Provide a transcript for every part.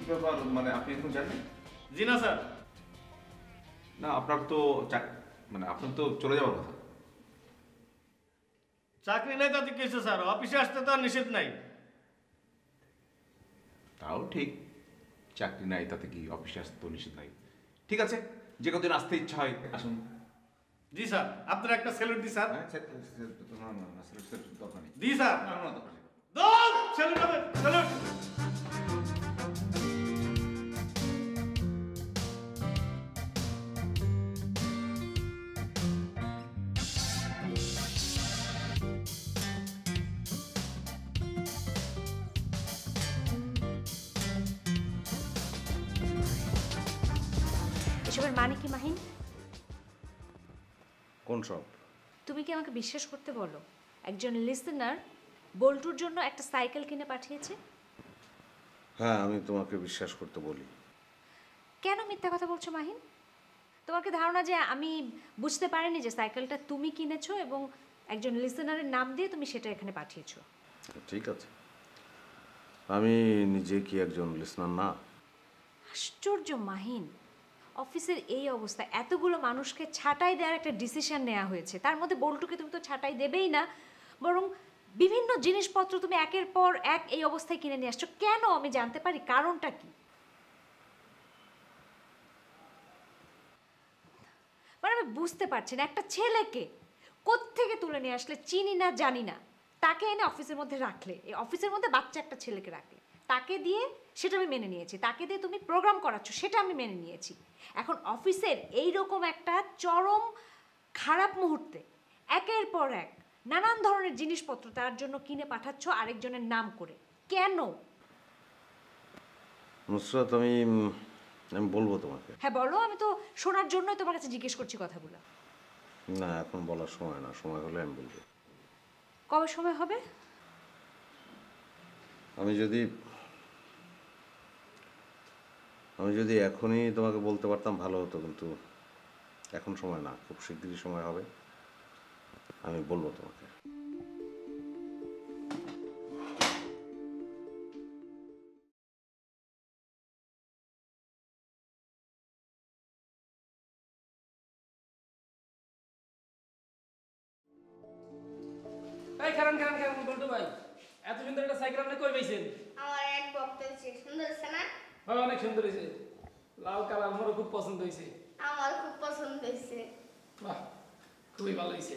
কি ব্যাপার, মানে আপনি এখন জানেন? জি না স্যার। না আপনার তো মানে আপনার তো চলে যাওয়ার কথা। চাকরি নাই তাতে কি হয়েছে স্যার? অফিসে আসতে তো আর নিষেধ নাই। তাও ঠিক, চাকরি নাই তাতে কি অফিসে আসতে তো নিষেধ নাই। ঠিক আছে, যে কদিন আসতে ইচ্ছা হয় আসুন। জি স্যার, আপনার একটা স্যালুট দি স্যার। হ্যাঁ, না না না, স্যালুট দরকার নেই। দি স্যার। না না, দরকার নেই। দল স্যালুট হবে, স্যালুট। এসবের মানে কি মাহিন? কোন সব? তুমি কি আমাকে বিশ্বাস করতে বলো একজন লিসেনার বল্টুর জন্য একটা সাইকেল কিনে পাঠিয়েছে? হ্যাঁ, আমি তোমাকে বিশ্বাস করতে বলি। কেন মিথ্যা কথা বলছো মাহিন? তোমার কি ধারণা যে আমি বুঝতে পারিনি যে সাইকেলটা তুমি কিনেছো এবং একজন লিসেনারের নাম দিয়ে তুমি সেটা এখানে পাঠিয়েছো? ঠিক আছে, আমি নিজে কি একজন লিসনার না? আশ্চর্য মাহিন, অফিসের এই অবস্থা, এতগুলো মানুষকে ছাঁটাই দেওয়ার একটা ডিসিশন নেওয়া হয়েছে, তার মধ্যে বল্টুকে তুমি তো ছাঁটাই দেবেই না, বরং বিভিন্ন জিনিসপত্র তুমি একের পর এক এই অবস্থায় কিনে নিয়ে আসছো। কেন আমি জানতে পারি কারণটা কি? মানে আমি বুঝতে পারছি না, একটা ছেলেকে কোত্থেকে তুলে নিয়ে আসলে চিনি না জানি না, তাকে এনে অফিসের মধ্যে রাখলে, এই অফিসের মধ্যে বাচ্চা একটা ছেলেকে রাখলে, তাকে দিয়ে সেটা আমি মেনে নিয়েছি, তাকে দিয়ে তুমি প্রোগ্রাম করাচ্ছ সেটা আমি মেনে নিয়েছি। এখন অফিসের এই রকম একটা চরম খারাপ মুহূর্তে একের পর এক নানান ধরনের জিনিসপত্র তার জন্য কিনে পাঠাচ্ছ আরেকজনের নাম করে, কেন? নুসরাত, আমি বলবো তোমাকে। হ্যাঁ বলো, আমি তো শোনার জন্যই তোমার কাছে জিজ্ঞেস করছি কথাগুলো। না, এখন বলার সময় না, সময় হলে আমি বলবো। কবে সময় হবে? আমি যদি এখনই তোমাকে বলতে পারতাম ভালো হতো, কিন্তু এখন সময় না, খুব শিগগিরই সময় হবে, আমি বলবো তোমাকে। এই খারান খারান খারান বলতো ভাই, এত সুন্দর একটা সাইকেল আপনি কই পাইছেন? আমার এক ভক্ত হয়েছে, সুন্দর হয়েছে না? ভাই অনেক সুন্দর হয়েছে, লাল কালার আমারও খুব পছন্দ হয়েছে। আমার খুব পছন্দ হয়েছে। বাহ, খুবই ভালো হয়েছে।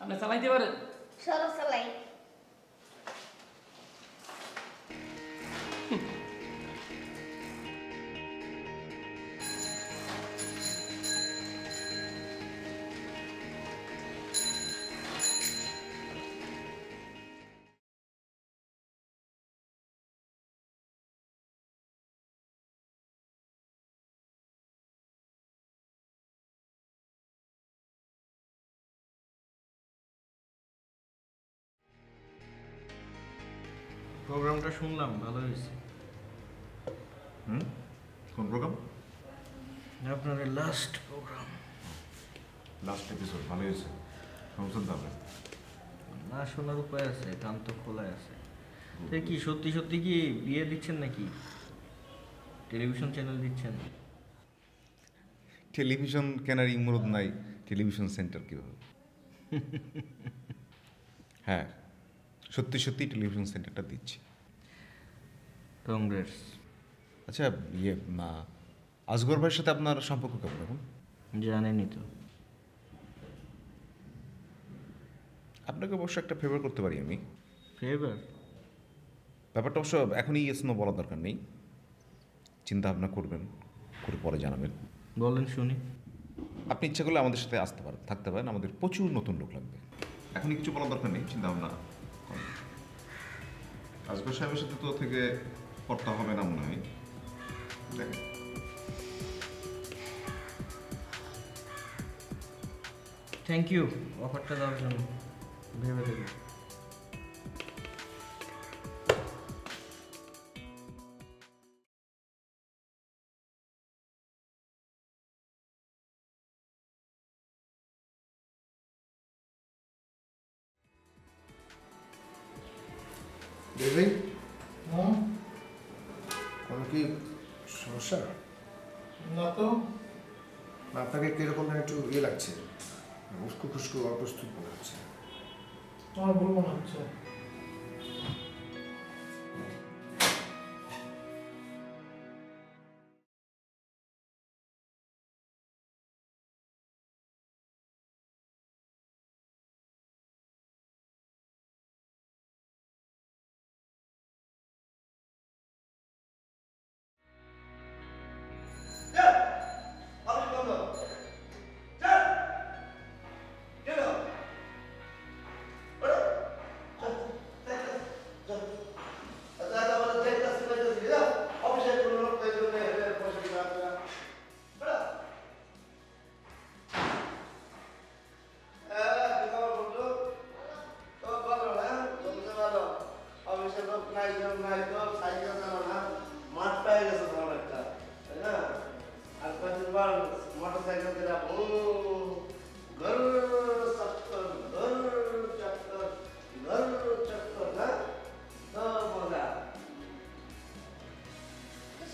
আপনি চালাইতে পারেন? সরো চালাই। প্রোগ্রামটা শুনলাম, ভালো হয়েছে। কোন প্রোগ্রাম? আপনার লাস্ট প্রোগ্রাম, লাস্ট এপিসোড ভালো হয়েছে, শুনছেন তাহলে? না শোনার উপায় আছে, কান তো খোলাই আছে। তো কি সত্যি সত্যি কি বিয়ে দিচ্ছেন নাকি? টেলিভিশন চ্যানেল দিচ্ছেন? টেলিভিশন কেনার ইমরদ নাই, টেলিভিশন সেন্টার কীভাবে? হ্যাঁ, সত্যি সত্যি টেলিভিশন সেন্টারটা দিচ্ছি। কংগ্রেস। আচ্ছা, আসগর ভাইয়ের সাথে আপনার সম্পর্ক কেমন এখন? জানেনই তো। আপনাকে অবশ্য একটা ফেভার করতে পারি আমি। ফেভার? ব্যাপারটা অবশ্য এখনই ইয়েস নো বলার দরকার নেই, চিন্তা ভাবনা করবেন, করে পরে জানাবেন। বলেন শুনি। আপনি ইচ্ছা করলে আমাদের সাথে আসতে পারেন, থাকতে পারেন, আমাদের প্রচুর নতুন লোক লাগবে। এখনই কিছু বলার দরকার নেই, চিন্তা ভাবনা করুন। আসগর সাহেবের সাথে তো থেকে কর্তা হবে না মনে হয়, দেখেন। থ্যাংক ইউ অফারটা দেওয়ার জন্য, ভেবে দেখব। দেবী কোনো কি সমস্যা? না তো। না, আপনাকে কিরকম একটু লাগছে, উস্কু খুস্কু অপ্রস্তুত মনে হচ্ছে। আমার ভুল মনে হচ্ছে।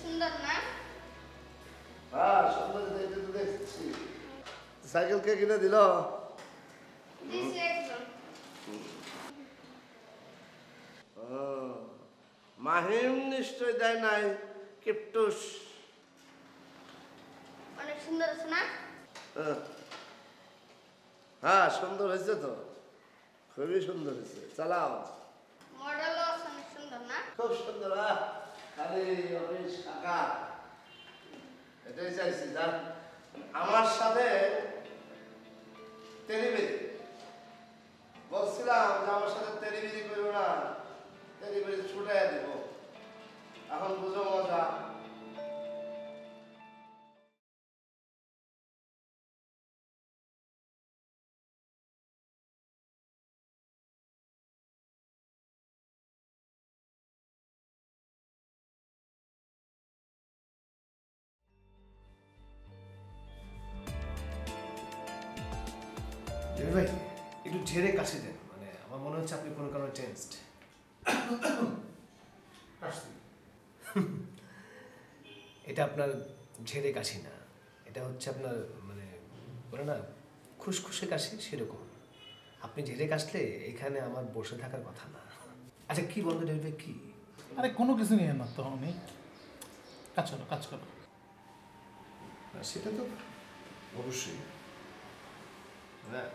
সুন্দর না? সাইকেল কে কিনে দিল? দিছে একজন। মাহিম নিশ্চয় দেয় নাই, কিপটুস। অনেক সুন্দর আছে না? হ্যাঁ, সুন্দর হয়েছে তো, খুবই সুন্দর হয়েছে। চালাও। মডেলও আছে অনেক সুন্দর না? খুব সুন্দর। খালি অফিস কাকা, এটাই চাইছি। যার আমার সাথে তেরিবেরি বলছিলাম যে আমার সাথে তেরিবেরি করবো না, তেরিবেরি ছুটাই দিব। এখন বুঝো মজা। দেবী ভাই, একটু ঝেড়ে কাশি দেন, মানে আমার মনে হচ্ছে আপনি কোনো কারণে টেন্সড। এটা আপনার ঝেড়ে কাশি না, এটা হচ্ছে আপনার মানে বলে না খুসখুসে কাশি, সেরকম। আপনি ঝেড়ে কাশলে এখানে আমার বসে থাকার কথা না। আচ্ছা কি বলতো দেবী ভাই, কি? আরে কোনো কিছু নিয়ে না তো, আমি কাজ করো কাজ করো। সেটা তো অবশ্যই,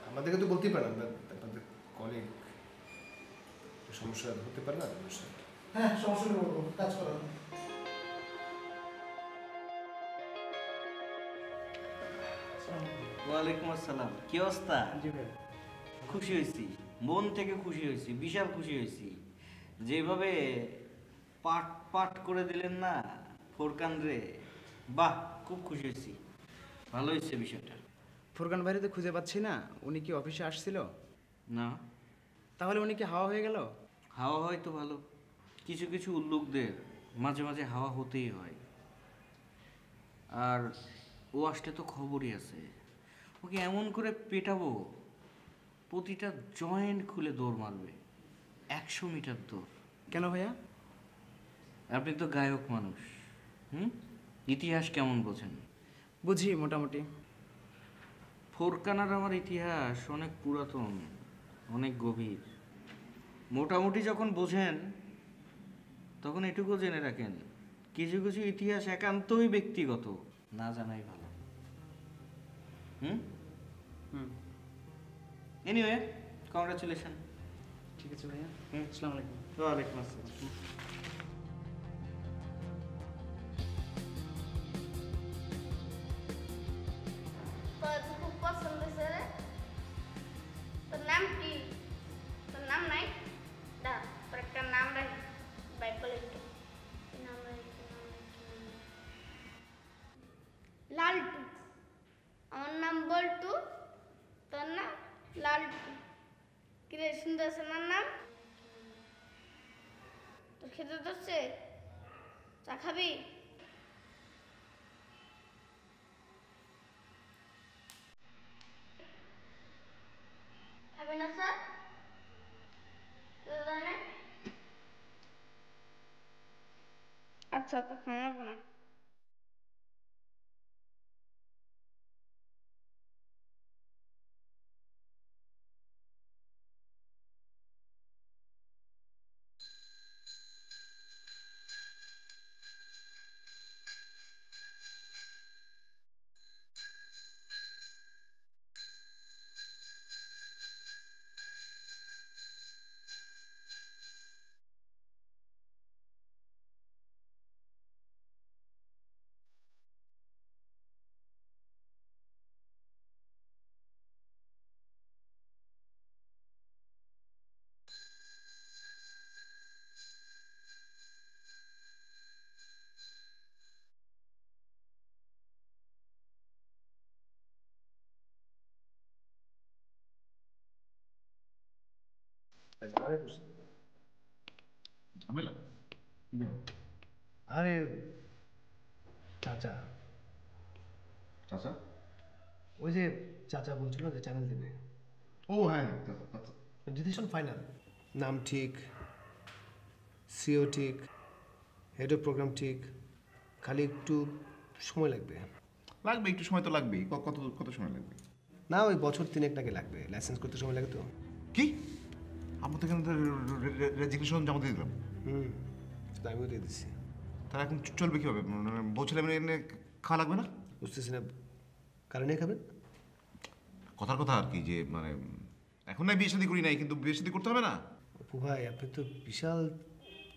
আমাদেরকে তো বলতেই পারেন, আপনাদের কলিগ, সমস্যা হতে পারে না সমস্যা। হ্যাঁ, সমস্যা নেই, বলবো কাজ করো। ওয়ালাইকুম আসসালাম, কি অবস্থা? জি ভাই। খুশি হয়েছি, মন থেকে খুশি হয়েছি, বিশাল খুশি হয়েছি। যেভাবে পাট পাট করে দিলেন না ফোরকান রে, বাহ, খুব খুশি হয়েছি। ভালো হয়েছে বিষয়টা। ফুরকান ভাইরে তো খুঁজে পাচ্ছি না, উনি কি অফিসে আসছিল? না, তাহলে উনি কি হাওয়া হয়ে গেল? হাওয়া হয় তো ভালো, কিছু কিছু উল্লুকদের মাঝে মাঝে হাওয়া হতেই হয়। আর ও আসলে তো খবরই আছে, ওকে এমন করে পেটাবো প্রতিটা জয়েন্ট খুলে দৌড় মারবে, 100 মিটার দৌড়। কেন ভাইয়া? আপনি তো গায়ক মানুষ, ইতিহাস কেমন বোঝেন? বুঝি মোটামুটি। ফোরকান আর আমার ইতিহাস অনেক পুরাতন, অনেক গভীর। মোটামুটি যখন বোঝেন তখন এটুকু জেনে রাখেন, কিছু কিছু ইতিহাস একান্তই ব্যক্তিগত, না জানাই ভালো। Anyway, congratulation. ঠিক আছে ভাইয়া, আসসালামু আলাইকুম। ওয়ালাইকুম আসসালাম। তোর তো খুব পছন্দ হয়েছে রে। তোর নাম কি? তোর নাম নাই? দাঁড়া, তোর একটা নাম রাখি, বাইক বলে একটু। কি নাম রাখি, কি নাম রাখি, কি নাম রাখি? লালটু। আমার নাম বল্টু, তোর নাম লালটু। কিরে সুন্দর আছে না নাম? তো খেতে ধরছে, চা খাবি? খাবি না স্যার? আচ্ছা তখন লাগবে না। ঝামেলা? আরে চাচা, চাচা? ওই যে চাচা বলছিল যে চ্যানেল দেবে, ও হ্যাঁ, আচ্ছা। ডিসিশন ফাইনাল, নাম ঠিক, সিও ঠিক, হেড অফ প্রোগ্রাম ঠিক, খালি একটু সময় লাগবে। লাগবে, একটু সময় তো লাগবেই। কত কত সময় লাগবে? না ওই বছর 3 নাকি লাগবে, লাইসেন্স করতে সময় লাগে তো। কি? আমরা তো এখানে রেজিগনেশন জমা দিয়ে দিলাম। আমিও দিয়ে দিচ্ছি। তাহলে এখন চলবে কীভাবে? বলছিলাম এনে খাওয়া লাগবে না? বুঝতেছি না, কারণে খাবেন? কথার কথা আর কি, যে মানে এখন না বিয়ে শাদী করি নাই, কিন্তু বিয়ে শাদী করতে হবে না? অপু ভাই আপনি তো বিশাল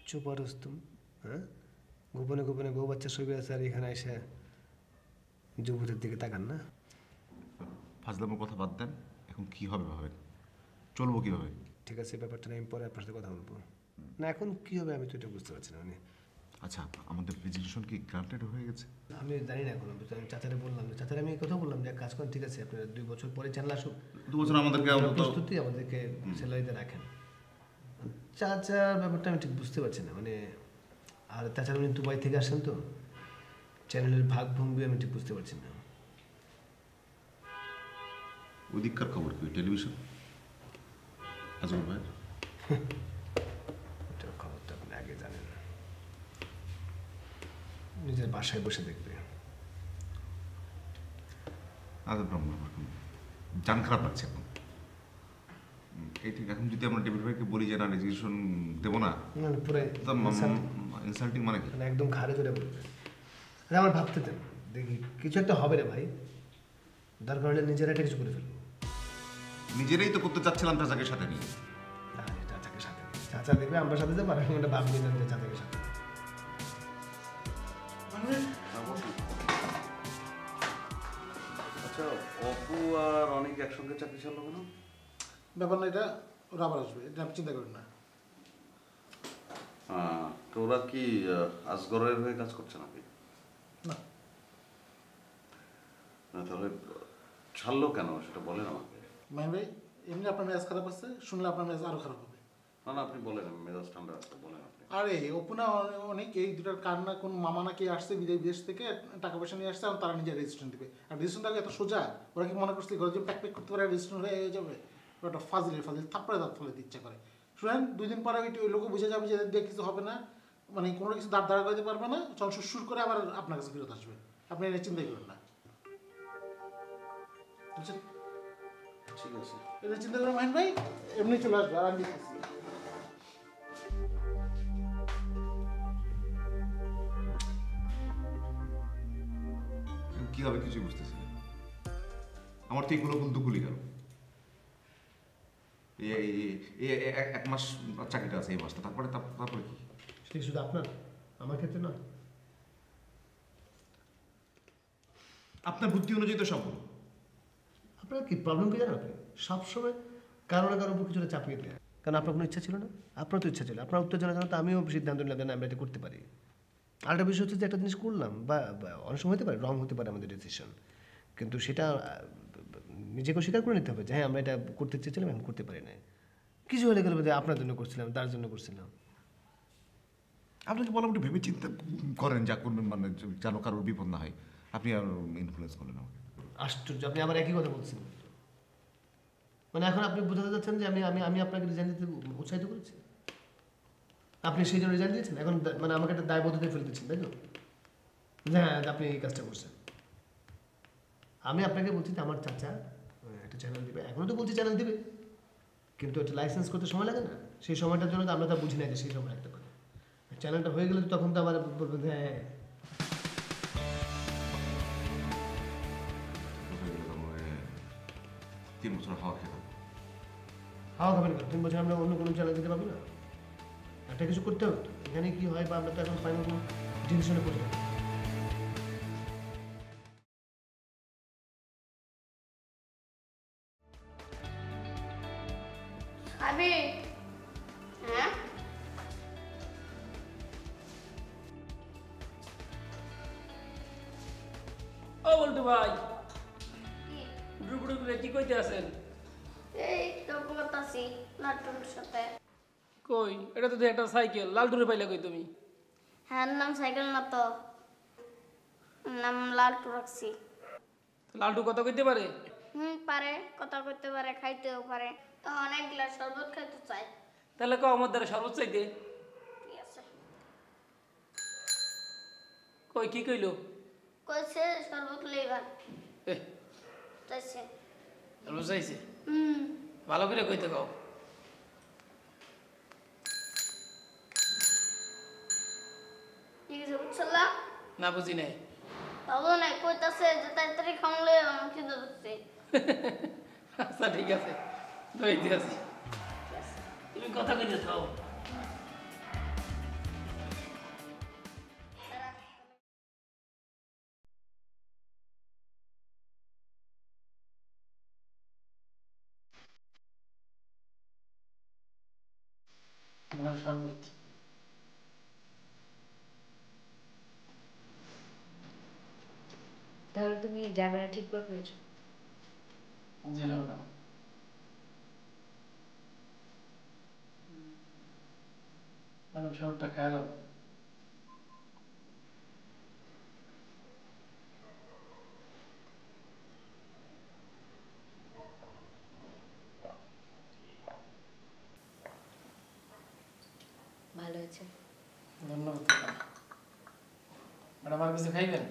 চোপারস্তম, হ্যাঁ? গোপনে গোপনে বউ বাচ্চা ছবি আছে আর এখানে এসে যুবতীর দিকে তাকান না? ফাজলামের কথা বাদ দেন, এখন কি হবে ভাবেন, চলবো কীভাবে? ঠিক আছে, ব্যাপারটা নিয়ে আমি পরে আপনার সাথে কথা বলবো। না এখন কি হবে আমি তো এটা বুঝতে পারছি না। মানে আচ্ছা, আমাদের রেজিগনেশন কি গ্রান্টেড হয়ে গেছে? আমি জানি না এখন, আমি চাচারে বললাম, চাচারে আমি কথা বললাম যে এক কাজ করেন, ঠিক আছে আপনার 2 বছর পরে চ্যানেল আসুক, 2 বছর আমাদেরকে প্রস্তুতি আমাদেরকে স্যালারিতে রাখেন। চাচার ব্যাপারটা আমি ঠিক বুঝতে পারছি না, মানে আর তাছাড়া উনি দুবাই থেকে আসেন তো, চ্যানেলের ভাগ ভঙ্গি আমি ঠিক বুঝতে পারছি না। ওই দিককার খবর কি টেলিভিশন আজব ভাই? ওটার খবরটা আপনি আগে জানেন না, নিজের বাসায় বসে দেখবে। আজব ব্রহ্ম, জান খারাপ লাগছে এখন। এই ঠিক এখন যদি আমরা ডেভিড ভাইকে বলি যে না রেজিগনেশন দেবো না, পুরো ইনসাল্টিং মানে কি? মানে একদম ঘাড়ে ধরে বলবে। আরে আমার ভাবতে দেন, দেখি কিছু একটা হবে রে ভাই, দরকার হলে নিজেরা একটা কিছু করে ফেলবো। নিজেরাই তো করতে চাচ্ছিলাম চাচাকে সাথে নিয়ে। চাচাকে সাথে নিয়ে চাচা দেবে, আমরা সাথে যাবো, আর একটা ভাব নিলাম যে চাচাকে সাথে। আচ্ছা, অপু আর অনেক একসঙ্গে চাকরি চাললো কেন? ব্যাপার না, এটা ওরা আবার আসবে, এটা আপনি চিন্তা করেন না। তো ওরা কি আসগরের হয়ে কাজ করছে নাকি? না। তাহলে ছাড়লো কেন সেটা বলেন আমাকে। মাহিন ভাই, এমনি আপনার মেজাজ খারাপ আছে, শুনলে আপনার মেজাজ আরো খারাপ হবে। না আপনি বলেন, মেজাজ ঠান্ডা আছে, বলেন আপনি। আরে অপুনা অনেক এই দুটার কান্না, কোন মামা নাকি আসছে বিদেশ থেকে টাকা পয়সা নিয়ে আসছে, আর তারা নিজের রেজিস্ট্রেশন দিবে। আর রেজিস্ট্রেশনটা এত সোজা, ওরা কি মনে করছে ঘরে যে প্যাক প্যাক করতে পারে রেজিস্ট্রেশন হয়ে যাবে? ওটা ফাজিল থাপ্পড়ে দাঁত ফেলে ইচ্ছা করে। শুনেন, 2 দিন পরে ওই লোক বুঝে যাবে যে এদের কিছু হবে না, মানে কোনো কিছু দাঁড়া করতে পারবে না, চল সুর করে আবার আপনার কাছে ফেরত আসবে। আপনি এটা চিন্তাই করেন না, বুঝছেন? ঠিক আছে, এটা চিন্তা করেন মাহিন ভাই, এমনি চলে আসবে। আর আমি দেখতেছি কি হবে কিছু বুঝতেছি না। আমার তো এগুলো বলতে গুলি গেল। এক মাস চাকরিটা আছে এই মাসটা, তারপরে কি? সেটা শুধু আপনার, আমার ক্ষেত্রে না। আপনার বুদ্ধি অনুযায়ী তো সব হলো। আপনার কি প্রবলেম কি জানেন? আপনি সবসময় কারো না কারোর উপর কিছুটা চাপিয়ে দেয়, কারণ আপনার কোনো ইচ্ছা ছিল না, আপনার তো ইচ্ছা ছিল, আপনার উত্তেজনা জানো তো আমিও সিদ্ধান্ত নিলাম যে আমরা এটা করতে পারি। আর একটা বিষয় হচ্ছে যে একটা জিনিস করলাম, বা অনেক সময় হতে পারে রং হতে পারে আমাদের ডিসিশন, কিন্তু সেটা নিজেকে স্বীকার করে নিতে হবে যে হ্যাঁ আমরা এটা করতে চেয়েছিলাম, এখন করতে পারি না। কিছু হলে গেলে যে আপনার জন্য করছিলাম, তার জন্য করছিলাম। আপনাকে বলা একটু ভেবে চিন্তা করেন, যা করবেন, মানে যেন কারোর বিপদ না হয়। আপনি আর ইনফ্লুয়েন্স করলেন আমাকে। আশ্চর্য, আপনি আবার একই কথা বলছেন। মানে এখন আপনি বোঝাতে যাচ্ছেন যে আমি আমি আমি আপনাকে রিজাইন দিতে উৎসাহিত করেছি? আপনি সেই জন্য রেজাল্ট দিয়েছেন, এখন মানে আমাকে একটা দায়বদ্ধতায় ফেলে দিচ্ছেন, তাই তো? হ্যাঁ, আপনি এই কাজটা করছেন। আমি আপনাকে বলছি যে আমার চাচা একটা চ্যানেল দিবে, এখনও তো বলছি চ্যানেল দিবে, কিন্তু একটা লাইসেন্স করতে সময় লাগে না? সেই সময়টার জন্য তো আমরা তা বুঝি না যে সেই সময় লাগতে পারে। চ্যানেলটা হয়ে গেলে তো তখন তো আবার বলবেন হ্যাঁ। হয়ে গেলে তো মনে হয় 3 বছর হাওয়া খেতাম। হাওয়া খাবেন কেন? 3 বছর আমরা অন্য কোনো চ্যানেল দিতে পারবো না? একটা কিছু করতে হবে তো। এখানে কি হয় বা আমরা তো এখন ফাইনাল কোনো ডিসিশনে করতে পারবো। খাবি? হ্যাঁ? ও বল্টু ভাই, কি? ডুবুডু করে কি কইতে আছেন? এই তো করতাছি লাটুর সাথে। কই, এটা তো একটা সাইকেল, লালটুরে পাইলে কই তুমি? হ্যাঁ, নাম সাইকেল না তো, নাম লালটু রাখছি। লালটু কথা কইতে পারে? পারে, কথা কইতে পারে, খাইতেও পারে। তো অনেক গ্লাস শরবত খাইতে চাই। তাহলে কও আমার দ্বারা শরবত চাইতে। ঠিক আছে। কই কি কইলো? কইছে শরবত লইবার এ চাইছে। শরবত চাইছে? হুম। ভালো করে কইতে কও। ঠিক আছে, বুঝছলা? না বুঝি নাই। বাবু নাই কইতাছে যে তাড়াতাড়ি খামলে আমার খিদে ধরছে। আচ্ছা ঠিক আছে, দইতে আছি। তুমি কথা কইতে থাও। তাহলে তুমি জায়গাটা ঠিক করে ফেলেছো। শরবতটা খাই দাও। ভালো হয়েছে। ধন্যবাদ। ম্যাডাম আর কিছু খাইবেন?